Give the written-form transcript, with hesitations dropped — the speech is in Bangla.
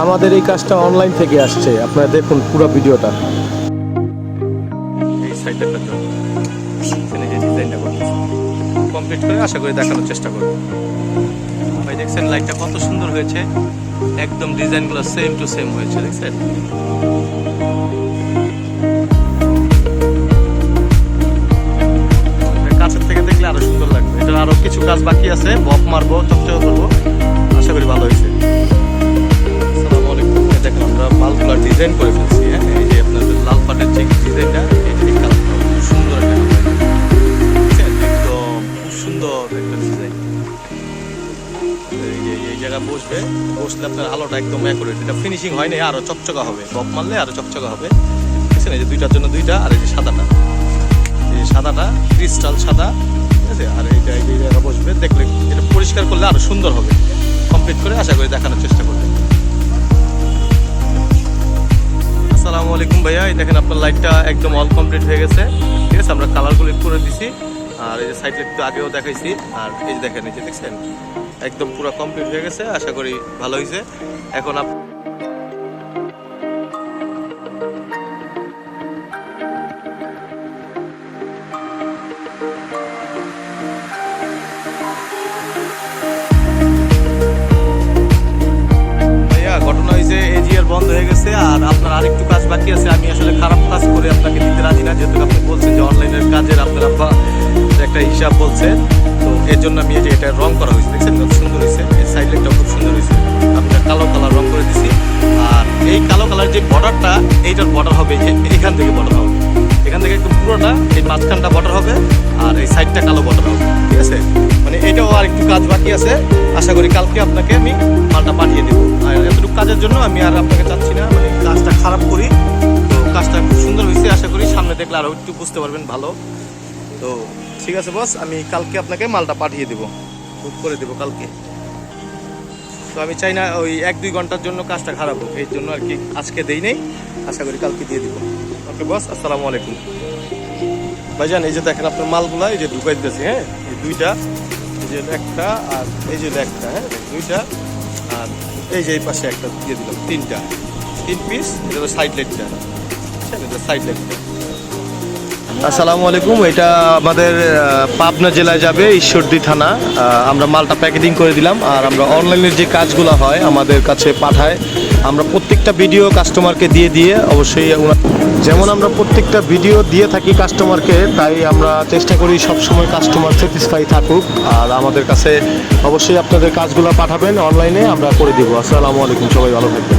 আমাদের এই কাজটা অনলাইন থেকে আসছে, আপনারা দেখুন পুরো ভিডিওটা। এই সাইডটা এখানে যে ডিজাইনটা করতেছি কমপ্লিট করে আশা করি দেখানোর চেষ্টা করব। ভাই দেখছেন লাইটটা কত সুন্দর হয়েছে, একদম ডিজাইনগুলো সেম টু সেম হয়েছে, দেখছেন? কাছের থেকে দেখলে আরো সুন্দর লাগবে। এটা আরো কিছু কাজ বাকি আছে, বক মারবো, চকচক করবো, আশা করি ভালো হয়েছে। আসসালামু আলাইকুম। দেখেন আমরা মালগুলো ডিজাইন করে ফেলছি। হ্যাঁ, এই যে আপনাদের লাল পাটের যে ডিজাইনটা, এই কালারটা খুব সুন্দর একটা একদম খুব সুন্দর একটা ডিজাইন। এই জায়গায় বসলে আপনার আলোটা একদম অ্যাকুরেট। এটা ফিনিশিং হয়নি, আরো চকচকা হবে, বক মারলে আরো চকচকা হবে। বুঝছেন? এই যে দুইটার জন্য দুইটা, আর এই যে সাদাটা, এই সাদাটা ক্রিস্টাল সাদা, ঠিক আছে? আর এইটা এই জায়গায় বসবে, দেখলে এটা পরিষ্কার করলে আরো সুন্দর হবে। কমপ্লিট করে আশা করি দেখানোর চেষ্টা করবেন। আসসালামু আলাইকুম ভাইয়া। এই দেখেন আপনার লাইটটা একদম অল কমপ্লিট হয়ে গেছে, ঠিক আছে? আমরা কালারগুলো করে দিছি, আর এই যে সাইড লাইট তো আগেও দেখাইছি। আর এই যে দেখেন, এই যে দেখছেন একদম পুরো কমপ্লিট হয়ে গেছে, আশা করি ভালো হয়েছে। এখন ঘটনা হয়েছে এজিআর বন্ধ হয়ে গেছে, আর আপনার আরেকটু কাজ বাকি আছে। আমি আসলে খারাপ কাজ করে আপনাকে দিতে রাজি না, যেহেতু আপনি বলছেন যে অনলাইনের কাজের আপনার আব্বা একটা হিসাব বলছেন, তো এর জন্য আমি এই যে এটা রং করা হয়েছে, দেখছেন কত সুন্দর হয়েছে। এই সাইড লাইটটাও খুব সুন্দর হয়েছে, আমরা কালো কালার রং করে দিছি। আর এই কালো কালার যে বর্ডারটা, এইটার বর্ডার হবে এখান থেকে বর্ডার হবে, এখান থেকে একদম পুরোটা, এই মাঝখানটা বর্ডার হবে, আর এই সাইডটা কালো বর্ডার হবে, ঠিক আছে? মানে এটাও আর একটু কাজ বাকি আছে, আশা করি কালকে আপনাকে আমি মালটা পাঠিয়ে দেবো। আর এতটুকু কাজের জন্য আমি আর আপনাকে চাচ্ছি না মানে কাজটা খারাপ করি। তো কাজটা খুব সুন্দর হয়েছে, আশা করি সামনে দেখলে আরও একটু বুঝতে পারবেন ভালো। তো ঠিক আছে বস, আমি কালকে আপনাকে মালটা পাঠিয়ে দেবো, বুক করে দেবো কালকে। তো আমি চাই না ওই 1-2 ঘন্টার জন্য কাজটা খারাপ হোক, এই জন্য আর কি আজকে দেই নেই, আশা করি কালকে দিয়ে দেবো। ওকে বস, আসসালামু আলাইকুম। ভাইজান এই যে দেখেন আপনার মালগুলা এই যে ঢুকাই দিতেছি। হ্যাঁ, এই দুইটা, এই যে একটা, আর এই যে একটা, হ্যাঁ দুইটা, আর এই যে এই পাশে একটা দিয়ে দিলাম, 3 পিস। এটা হলো সাইড লাইটটা, বুঝছেন? এটা সাইড লাইটটা। আসসালামু আলাইকুম। এটা আমাদের পাবনা জেলায় যাবে, ঈশ্বরদী থানা। আমরা মালটা প্যাকেটিং করে দিলাম, আর আমরা অনলাইনের যে কাজগুলো হয় আমাদের কাছে পাঠায়, আমরা প্রত্যেকটা ভিডিও কাস্টমারকে দিয়ে অবশ্যই যেমন আমরা প্রত্যেকটা ভিডিও দিয়ে থাকি কাস্টমারকে, তাই আমরা চেষ্টা করি সবসময় কাস্টমার স্যাটিসফাই থাকুক। আর আমাদের কাছে অবশ্যই আপনাদের কাজগুলো পাঠাবেন অনলাইনে, আমরা করে দিব। আসসালামু আলাইকুম, সবাই ভালো থাকবেন।